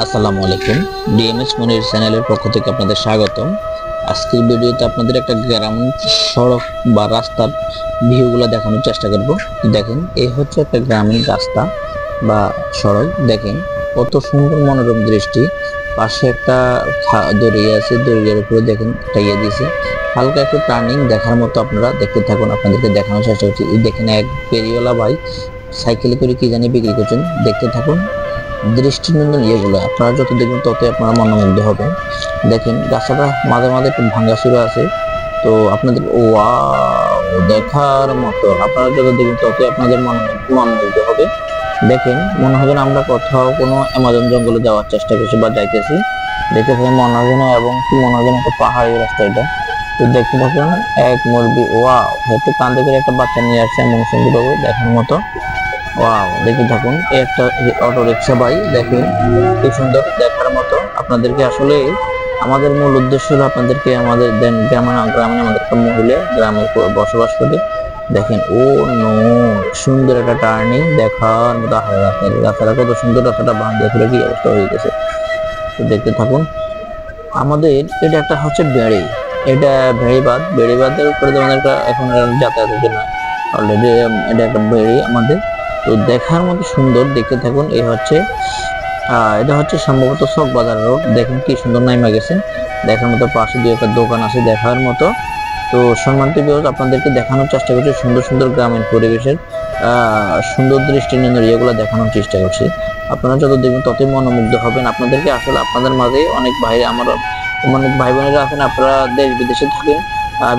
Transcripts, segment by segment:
আসসালামু আলাইকুম। ডিএমএস মনির চ্যানেলের পক্ষ থেকে আপনাদের স্বাগতম। আজকের ভিডিওতে আপনাদের একটা গ্রাম সড়ক বা রাস্তার ভিউগুলো দেখানোর চেষ্টা করব। দেখেন, এই হচ্ছে একটা গ্রামীণ রাস্তা বা সড়ক। দেখেন কত সুন্দর মনোরম দৃষ্টি। পাশে একটা দড়িয়া আছে, দড়িয়ার উপরে দেখেন একটা ইয়ে দিয়েছে, হালকা একটু টার্নিং দেখার মতো। আপনারা দেখতে থাকুন, আপনাদেরকে দেখানোর চেষ্টা করছি। দেখেন এক ফেরিওয়ালা ভাই সাইকেলে করে কি জানি বিক্রি করছেন, দেখতে থাকুন। দৃষ্টিনন্দন ইয়েগুলো আপনারা যত দেখবেন ততই আপনারা মনোমুগ্ধ হবেন। দেখেন রাস্তাটা মাঝে মাঝে একটু ভাঙ্গাচুরা আছে, তো আপনাদের দেখার মতো। আপনারা যত দেখবেন ততই আপনাদের মনোমুগ্ধ হবে। দেখেন মনে হবে না আমরা কোথাও কোনো অ্যামাজন জঙ্গলে যাওয়ার চেষ্টা করছি বা যাইতেছি। দেখে ফেলে মনে হবে না, এবং কি মনে হবে না একটা পাহাড়ি রাস্তা এটা। তো দেখতে থাকুন এক মুরগি, হয়তো কাঁধে করে একটা বাচ্চা নিয়ে আসছে এমন সুন্দরভাবে দেখার মতো। দেখতে থাকুন একটা অটো রিক্সা ভাই, দেখেন কি সুন্দর দেখার মতো। আপনাদেরকে আসলে আমাদের মূল উদ্দেশ্য হলো আপনাদেরকে আমাদের গ্রামে আমাদের একটা মহিলা গ্রামে বসবাস করে। দেখেন নো সুন্দর একটা টার্নিং দেখার মতো। রাস্তাটা কত সুন্দর, রাস্তাটা ভাঙতে করে কি অবস্থা হয়ে গেছে। তো দেখতে থাকুন। আমাদের এটা একটা হচ্ছে বেড়ি, এটা বেড়িবাঁধের উপরে যেমন একটা এখন যাতায়াতের জন্য অলরেডি এটা একটা বেড়ি আমাদের। তো দেখার মতো সুন্দর, দেখতে থাকুন। এটা হচ্ছে সম্ভবত চক বাজার রোড। দেখেন কি সুন্দর নাইমা গেছে দেখার মতো। পাশে দুই একটা দোকান আছে দেখার মতো। তো সম্মানিত ভিউয়ার্স, আপনাদেরকে দেখানোর চেষ্টা করছি সুন্দর সুন্দর গ্রামীণ পরিবেশের সুন্দর দৃষ্টিনন্দন এগুলো দেখানোর চেষ্টা করছি। আপনারা যত দেখবেন ততই মনোমুগ্ধ হবেন। আপনাদেরকে আসলে আপনাদের মাঝে অনেক অনেক ভাই বোনেরা আছেন, আপনারা দেশ বিদেশে থাকেন,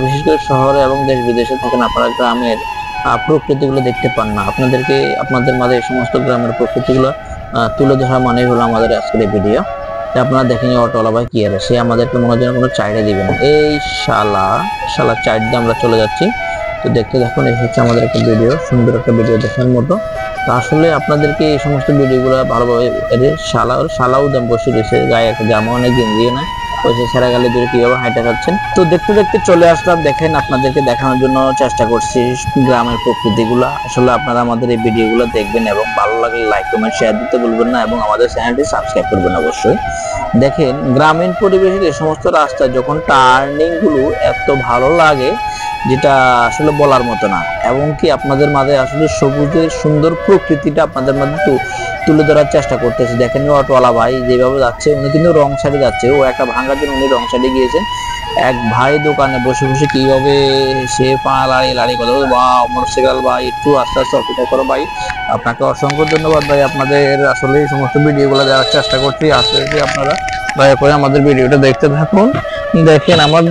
বিশেষ করে শহরে এবং দেশ বিদেশে থাকেন। আপনারা গ্রামের প্রকৃতিগুলো দেখতে পান না। আপনাদের মাঝে এই সমস্ত গ্রামের প্রকৃতিগুলো তুলে ধরা মানে হলো আমাদের আজকের ভিডিও। আপনারা দেখেন অটোওয়ালা ভাই কি আর সে আমাদেরকে মনে হয় কোনো চাইডে দিবেন, এই শালা শালা চাইড দিয়ে আমরা চলে যাচ্ছি। তো দেখতে দেখুন, এই হচ্ছে আমাদের একটা ভিডিও, সুন্দর একটা ভিডিও দেখার মতো। তো আসলে আপনাদেরকে এই সমস্ত ভিডিওগুলো ভালোভাবে শালাও দাম বসে রয়েছে, গায়ে একটা জামা অনেক গেঞ্জিও না, ওই যে সারা গালে দূরে কিভাবে হাঁটা যাচ্ছেন। তো দেখতে দেখতে চলে আসলাম। দেখেন আপনাদেরকে দেখানোর জন্য চেষ্টা করছি গ্রামের প্রকৃতিগুলা। আসলে আপনারা আমাদের এই ভিডিওগুলো দেখবেন এবং ভালো লাগলে লাইক কমেন্ট শেয়ার দিতে ভুলবেন না, এবং আমাদের চ্যানেলটি সাবস্ক্রাইব করবেন অবশ্যই। দেখেন গ্রামীণ পরিবেশের এই সমস্ত রাস্তা যখন টার্নিং গুলো এত ভালো লাগে, যেটা আসলে বলার মতো না। এবং কি আপনাদের মাঝে আসলে সবুজের সুন্দর প্রকৃতিটা আপনাদের মাঝে তুলে ধরার চেষ্টা করতেছি। দেখেন অটোওয়ালা ভাই যেভাবে যাচ্ছে, উনি কিন্তু রং সাইডে যাচ্ছে, ও একটা ভাঙার জন্য উনি রং সাইডে গিয়েছেন। এক ভাই দোকানে বসে বসে কিভাবে সে পা লাড়ি কথা বা মোটরসাইকেল ভাই একটু আস্তে আস্তে অপেক্ষা করো ভাই। আপনাকে অসংখ্য ধন্যবাদ ভাই, আপনাদের আসলে এই সমস্ত ভিডিওগুলো দেওয়ার চেষ্টা করছি। আশা করি আপনারা দয়া করে আমাদের ভিডিওটা দেখতে থাকুন। দেখেন আমার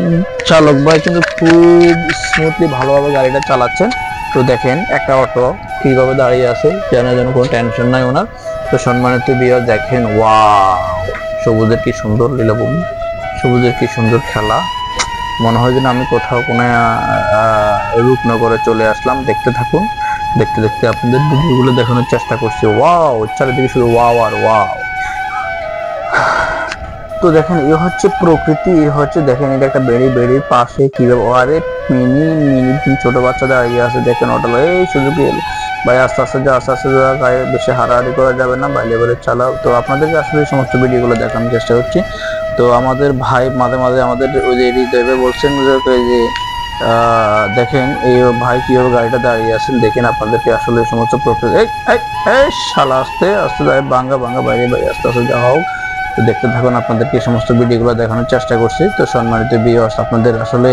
চালক ভাই কিন্তু খুব স্মুথলি ভালোভাবে গাড়িটা চালাচ্ছেন। তো দেখেন একটা অটো কিভাবে দাঁড়িয়ে আছে, যেন কোনো টেনশন নাই ওনার। তো সম্মানিত ভিউয়ার দেখেন, সবুজের কি সুন্দর লীলাভূমি, সবুজের কি সুন্দর খেলা। মনে হয় যেন আমি কোথাও কোনো রূপনগরে চলে আসলাম। দেখতে থাকুন, দেখতে দেখতে আপনাদের ভিডিওগুলো দেখানোর চেষ্টা করছি। চারিদিকে শুধু আর তো দেখেন এ হচ্ছে প্রকৃতি, এ হচ্ছে দেখেন এটা একটা বেড়ির পাশে কিভাবে আরে মিনি ছোট বাচ্চা দাঁড়িয়ে আছে। দেখেন ওটা এই সুযোগ ভাই আস্তে আস্তে যা গায়ে বেশি হারাহারি করা যাবে না, বাইরে বাইরে চালাও। তো আপনাদেরকে আসলে এই সমস্ত ভিডিওগুলো দেখানোর চেষ্টা করছি। তো আমাদের ভাই মাঝে মাঝে আমাদের ওই যে হৃদয় বলছেন যে দেখেন এই ভাই কিভাবে গাড়িটা দাঁড়িয়ে আছেন। দেখেন আপনাদেরকে আসলে এই সমস্ত প্রকৃতি শালা আস্তে আস্তে যায় ভাঙ্গা বাইরে আস্তে আস্তে যাওয়া হোক। তো দেখতে থাকুন, আপনাদেরকে এই সমস্ত ভিডিওগুলো দেখানোর চেষ্টা করছি। তো সম্মানিত ভিউয়ার্স, আপনাদের আসলে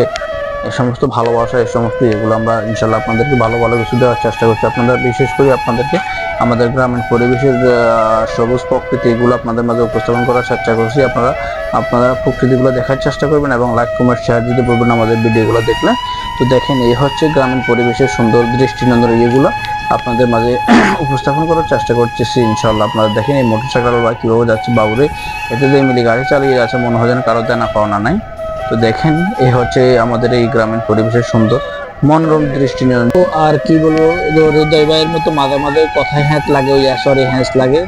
এই সমস্ত ভালোবাসা, এই সমস্ত এগুলো আমরা ইনশাল্লাহ আপনাদেরকে ভালো ভালো কিছু দেওয়ার চেষ্টা করছি। আপনারা বিশেষ করে আপনাদেরকে আমাদের গ্রামীণ পরিবেশের সবুজ প্রকৃতি এগুলো আপনাদের মাঝে উপস্থাপন করার চেষ্টা করছি। আপনারা প্রকৃতিগুলো দেখার চেষ্টা করবেন এবং লাইক কমেন্ট শেয়ার দিতে বলবেন আমাদের ভিডিওগুলো দেখলে। তো দেখেন এই হচ্ছে গ্রামীণ পরিবেশের সুন্দর দৃষ্টিনন্দন ইয়েগুলো আপনাদের মাঝে উপস্থাপন করার চেষ্টা করতেছি ইনশাল্লাহ। আপনারা দেখেন এই মোটরসাইকেল বা কিভাবে যাচ্ছে বাবুরে, এতে যে মিলি গাড়ি চালিয়ে যাচ্ছে, মনে হয় যেন কারো জানা পাওনা নাই। তো দেখেন এই হচ্ছে আমাদের এই গ্রামীণ পরিবেশের সুন্দর মনোরম দৃষ্টি নয়ন। তো আর কি বলবো, হৃদয় ভাইয়ের মতো মাঝে মাঝে কথায় হ্যাঁচ লাগে, ওই সরি হ্যাঁচ লাগে।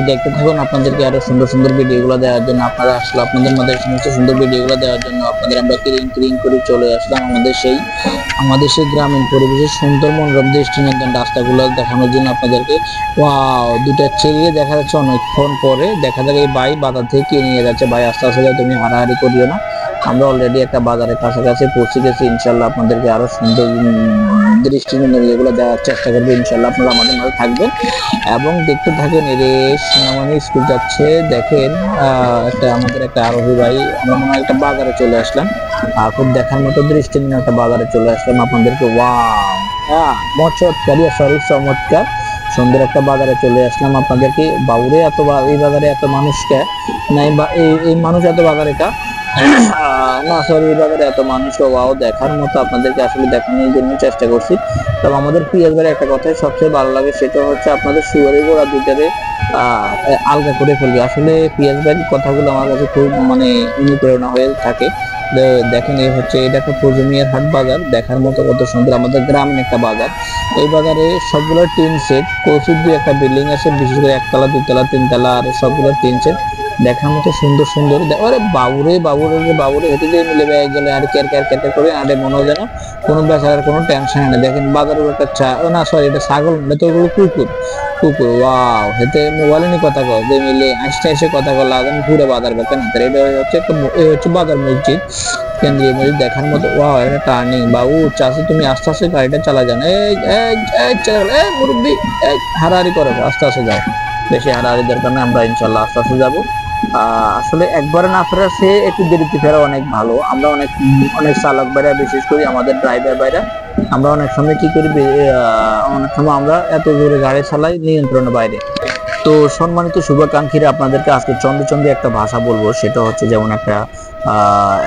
দেখতে থাকুন, আপনাদেরকে আরো সুন্দর সুন্দর ভিডিওগুলো দেওয়ার জন্য আপনারা আসলে আপনাদের মধ্যে সমস্ত সুন্দর ভিডিওগুলো দেওয়ার জন্য আপনাদের আমরা ক্রিং ক্রিং করে চলে আসলাম আমাদের সেই গ্রামীণ পরিবেশের সুন্দর মনোরম দৃষ্টিনন্দন রাস্তাগুলো দেখানোর জন্য আপনাদেরকে। ওয়াও, দুটা ছেলে দেখা যাচ্ছে অনেকক্ষণ পরে। দেখা যাক এই ভাই বাজার থেকে কিনে নিয়ে যাচ্ছে। ভাই আস্তে আস্তে যাও, তুমি হারাহারি করিও না। আমরা অলরেডি একটা বাজারের কাছাকাছি পৌঁছে গেছি। ইনশাল্লাহ আপনাদেরকে আরো সুন্দর দৃষ্টিনন্দন এগুলো দেওয়ার চেষ্টা করবো। ইনশাল্লাহ আপনারা আমাদের মাঝে থাকবেন এবং দেখতে থাকেন। এর সোনামণি স্কুল যাচ্ছে, দেখেন একটা আমাদের একটা আরোহী ভাই। আমরা মনে হয় একটা বাজারে চলে আসলাম, খুব দেখার মতো দৃষ্টিনন্দন একটা বাজারে চলে আসলাম আপনাদেরকে। ওয়াও, চমৎকার সুন্দর একটা বাজারে চলে আসলাম আপনাদেরকে। বাবুরে এত এই বাজারে এত মানুষকে নাই, বা এই মানুষ এত বাজারে কা না সরি, এই বাজারে এত মানুষ। ওয়াও, দেখার মতো আপনাদেরকে আসলে দেখানোর জন্য চেষ্টা করছি। তবে আমাদের পিয়াজ বাড়ি একটা কথাই সবচেয়ে ভালো লাগে, সেটা হচ্ছে আপনাদের সুগারের গোড়া দুইটারে আলগা করে ফেলবে। আসলে পিয়াজ বাড়ির কথাগুলো আমার কাছে খুব মানে অনুপ্রেরণা হয়ে থাকে। দেখেন, এই হচ্ছে এটা একটা প্রজমিয়ার হাট বাজার, দেখার মতো কত সুন্দর আমাদের গ্রামীণ একটা বাজার। এই বাজারে সবগুলো টিন সেট, কচুর দুই একটা বিল্ডিং আছে, বিশেষ করে একতলা দুতলা তিনতলা, আর সবগুলো টিন সেট দেখার মতো সুন্দর সুন্দর। আরে বাবুরে হেঁটে দিয়ে মিলে বেয়ে গেলে আর কেয়ার কেয়ার কেয়ার করে আরে মনে হয় যেন কোনো বেচারার কোনো টেনশন নেই। দেখেন বাজারের একটা চা, না সরি এটা ছাগল না তো, ওগুলো কুকুর। ওয়াও, হেতে মোবাইলে নিয়ে কথা কয় যে মিলে আসতে এসে কথা কল আদান ঘুরে বাজার বেতন হাতের। এটা হচ্ছে একটা বাজার মসজিদ, কেন্দ্রীয় মসজিদ দেখার মতো। ওয়াও, এটা টার্নিং। বাবু চাষে তুমি আস্তে আস্তে গাড়িটা চালা যান। এই মুরব্বী, এই হারাহারি করো, আস্তে আস্তে যাও, বেশি হারাহারি দরকার নেই। আমরা ইনশাল্লাহ আস্তে আস্তে যাবো। আসলে একবারে না ফেরা সে একটু দেরিতে ফেরা অনেক ভালো। আমরা অনেক অনেক চালক বাইরা, বিশেষ করে আমাদের ড্রাইভার বাইরা, আমরা অনেক সময় কি করি, অনেক সময় আমরা এত জোরে গাড়ি চালাই নিয়ন্ত্রণের বাইরে। তো সম্মানিত শুভাকাঙ্ক্ষীরা, আপনাদেরকে আজকে চন্দ্রচন্দ্রী একটা ভাষা বলবো, সেটা হচ্ছে যেমন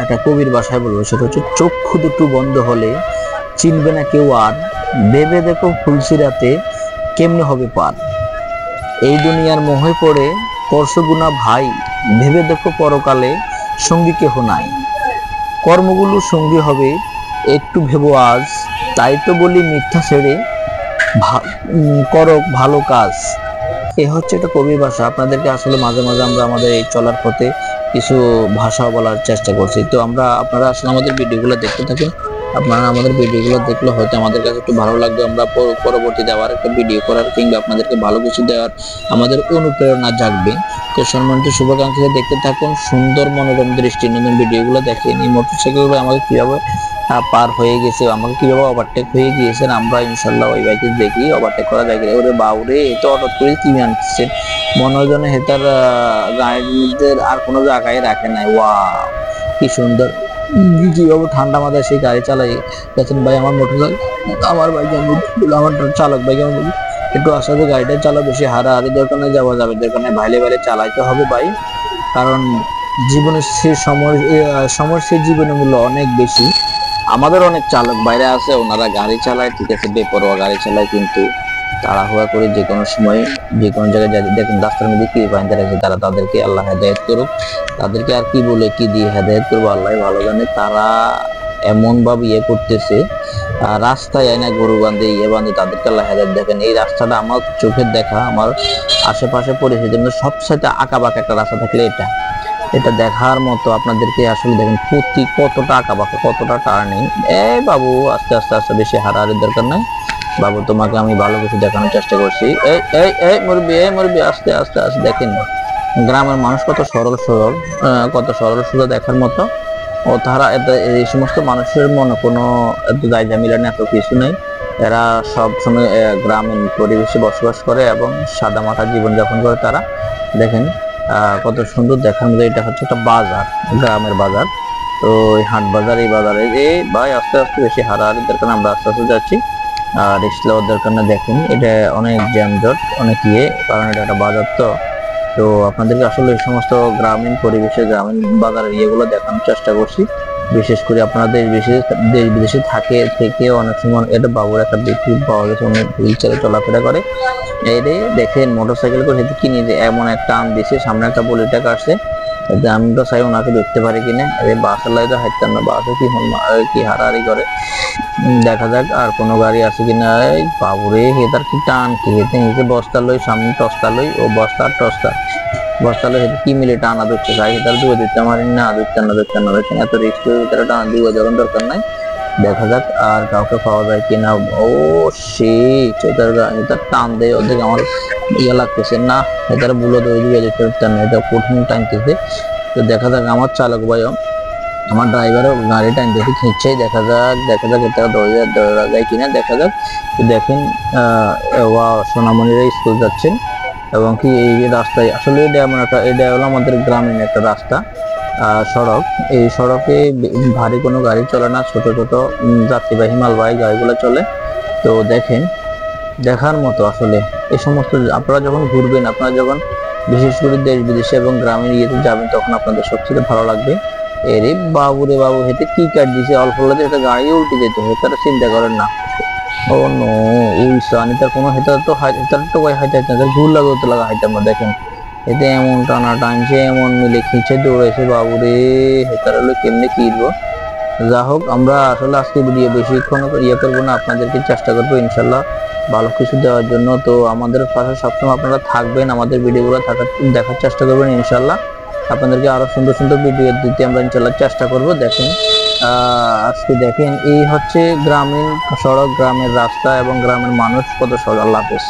একটা কবির ভাষায় বলবো, সেটা হচ্ছে চক্ষু দুটো বন্ধ হলে চিনবে না কেউ আর, ভেবে দেখো ফুলসিরাতে কেমনে হবে পার। এই দুনিয়ার মোহে পড়ে করছো গুনাহ ভাই, ভেবে দেখো পরকালে সঙ্গী কেহ নাই। কর্মগুলো সঙ্গী হবে একটু ভেবো আজ, তাই তো বলি মিথ্যা ছেড়ে করো ভালো কাজ। এ হচ্ছে একটা কবির ভাষা। আপনাদেরকে আসলে মাঝে মাঝে আমরা আমাদের এই চলার পথে কিছু ভাষা বলার চেষ্টা করছি। তো আপনারা আসলে আমাদের ভিডিওগুলো দেখতে থাকুন। আপনারা আমাদের ভিডিওগুলো দেখলে হয়তো আমাদের কাছে একটু ভালো লাগবে। আমরা পরবর্তীতে আবার একটা ভিডিও করার কিংবা আপনাদেরকে ভালো কিছু দেওয়ার আমাদের অনুপ্রেরণা জাগবে। তো সম্মানিত শুভাকাঙ্ক্ষীরা, দেখতে থাকুন সুন্দর মনোরম দৃষ্টিনন্দন ভিডিওগুলো। দেখেন এই মোটরসাইকেল আমাকে কিভাবে পার হয়ে গেছে, আমাকে কিভাবে ওভারটেক হয়ে গিয়েছেন। আমরা ইনশাল্লাহ ওই বাইকে দেখি ওভারটেক করা যায়। ওরে বাউরে, তো হঠাৎ করে কি আনছেন, মনে হয় যেন হেতার গাড়ির মধ্যে আর কোনো জায়গায় রাখে নাই। ওয়াও, কি সুন্দর, কিভাবে ঠান্ডা মাথায় সেই গাড়ি চালাই যাচ্ছেন। ভাই আমার মোটরসাইকেল, আমার বাইকে আমার চালক ভাইকে আমি বলি একটু আস্তে গাড়িটা চালা, বেশি হারাহারি দরকার নেই, যাওয়া যাবে দরকার নেই, ভাইলে ভাইলে চালাইতে হবে ভাই। কারণ জীবনের সেই সময়ের সেই জীবনের মূল্য অনেক বেশি। আমাদের অনেক চালক বাইরে আছে, ওনারা গাড়ি চালায়, ঠিক আছে, বেপরোয়া গাড়ি চালায়, কিন্তু তাড়াহুড়া করে যে কোনো সময় যে কোনো জায়গায় দেখেন রাস্তার মধ্যে কি বাইন্দা রাখছে, তারা তাদেরকে আল্লাহ হেদায়েত করুক। তাদেরকে আর কি বলে কি দিয়ে হেদায়েত করবো, আল্লাহ ভালো জানে। তারা এমন ভাবে করতেছে, রাস্তায় আয়না গরু বাঁধে বাঁধে, তাদেরকে আল্লাহ হেদায়েত। দেখেন এই রাস্তাটা আমার চোখের দেখা, আমার আশেপাশে পরিস্থিতির মধ্যে সবসাথে আঁকা বাঁকা একটা রাস্তা থাকলে এটা দেখার মতো। আপনাদেরকে আসলে দেখেন প্রতি কতটা আঁকা বাঁকা, কতটা টার্নিং। বাবু আস্তে আস্তে আস্তে, বেশি হারাহারির দরকার নাই বাবু, তোমাকে আমি ভালো কিছু দেখানোর চেষ্টা করছি। এই মুরব্বি আস্তে আস্তে আস্তে। দেখেন গ্রামের মানুষ কত সরল সোজা দেখার মতো। ও তারা এই সমস্ত মানুষের মনে কোনো এত দায় ঝামেলা নেই, এত কিছু নেই। এরা সব সময় গ্রামীণ পরিবেশে বসবাস করে এবং সাদা মাথা জীবনযাপন করে তারা। দেখেন কত সুন্দর দেখার মধ্যে। এটা হচ্ছে একটা বাজার, গ্রামের বাজার। তো এই হাট বাজার, এই বাজারে এই ভাই আস্তে আস্তে, বেশি হারাহারি দরকার, আমরা আস্তে আস্তে যাচ্ছি, আর রিস্ক লওয়ার দরকার না। দেখেন এটা অনেক জ্যামজট, অনেক কারণ এটা একটা বাজার। তো আপনাদেরকে আসলে এই সমস্ত গ্রামীণ পরিবেশে গ্রামীণ বাজারের ইয়েগুলো দেখানোর চেষ্টা করছি। বিশেষ করে আপনাদের দেশ বিদেশে থেকে অনেক সময় এটা বাবুর একটা ব্যক্তি পাওয়া গেছে, অনেক হুইল চেয়ারে চলাফেরা করে। এই দেখেন মোটরসাইকেল করে কিনে যে এমন একটা টান দিছে, সামনে একটা বুলেট ট্রাক আসছে, এতে আমি তো চাই ওনাকে দেখতে পারি কিনা। এই বাসের লাই তো হাঁটতাম না, বাসে কি কি হারাহারি করে। দেখা যাক আর কোনো গাড়ি আছে কিনা। এই বাবুরে হেতার কি টান, কি হেতে নিচে বস্তা লই, সামনে টস্তা লই, ও বস্তা আর টস্তা বস্তা লই হেতে কি মিলে টানা ধরতে চাই, হেতার দুয়ে দিতে পারি না, ধরতে না এত রিস্ক ভিতরে টানা দুয়ে যখন দরকার নাই। দেখা যাক আর কাউকে পাওয়া যায় কিনা। ও শিট, এটার টান দেয় অর্ধেক আমার ইয়ে লাগতেছে না, এটার বুলো ধরে দিয়ে যেতে পারতাম না, এটা কঠিন টানতেছে। তো দেখা যাক আমার চালক ভাইও আমার ড্রাইভারও গাড়ি টানতেছে, খিঁচছে। দেখা যাক এটা ধরা যায় কিনা, দেখা যাক। তো দেখেন সোনামণিরা স্কুল যাচ্ছেন এবং কি এই যে রাস্তায় আসলে এটা হলো আমাদের গ্রামীণ একটা রাস্তা, সড়ক। এই সড়কে ভারী কোনো গাড়ি চলে না, ছোট ছোট যাত্রীবাহী মালবাহী গাড়িগুলো চলে। তো দেখেন দেখার মতো আসলে এই সমস্ত। আপনারা যখন ঘুরবেন, আপনারা যখন বিশেষ করে দেশ বিদেশে এবং গ্রামের ইয়েতে যাবেন, তখন আপনাদের সবচেয়ে ভালো লাগবে। এরে বাবুরে বাবু, হেতে কি কাট দিছে, অল্প হলে একটা গাড়ি উল্টে যেতে হয়, তারা চিন্তা করেন না। ও নো, উইসান এটার কোনো হেতার তো হেতার তো হাইতে হাইতে ভুল লাগে, তো লাগা হাইতে আমরা দেখেন এতে এমন টানা টানছে, এমন মিলে খিঁচে দৌড়েছে বাবুরে, হেতার হলো কেমনে কিনবো। যা হোক, আমরা আসলে আজকে ভিডিও বেশিক্ষণ ইয়ে করবো না, আপনাদেরকে চেষ্টা করবো ইনশাল্লাহ ভালো কিছু দেওয়ার জন্য। তো আমাদের পাশে সবসময় আপনারা থাকবেন, আমাদের ভিডিওগুলো দেখার চেষ্টা করবেন ইনশাল্লাহ। আপনাদেরকে আরো সুন্দর সুন্দর ভিডিও দিতে আমরা ইনশাল্লাহ চেষ্টা করব। দেখেন আজকে দেখেন এই হচ্ছে গ্রামীণ সড়ক, গ্রামের রাস্তা এবং গ্রামের মানুষ কত সহজ। আল্লাহ হাফেজ।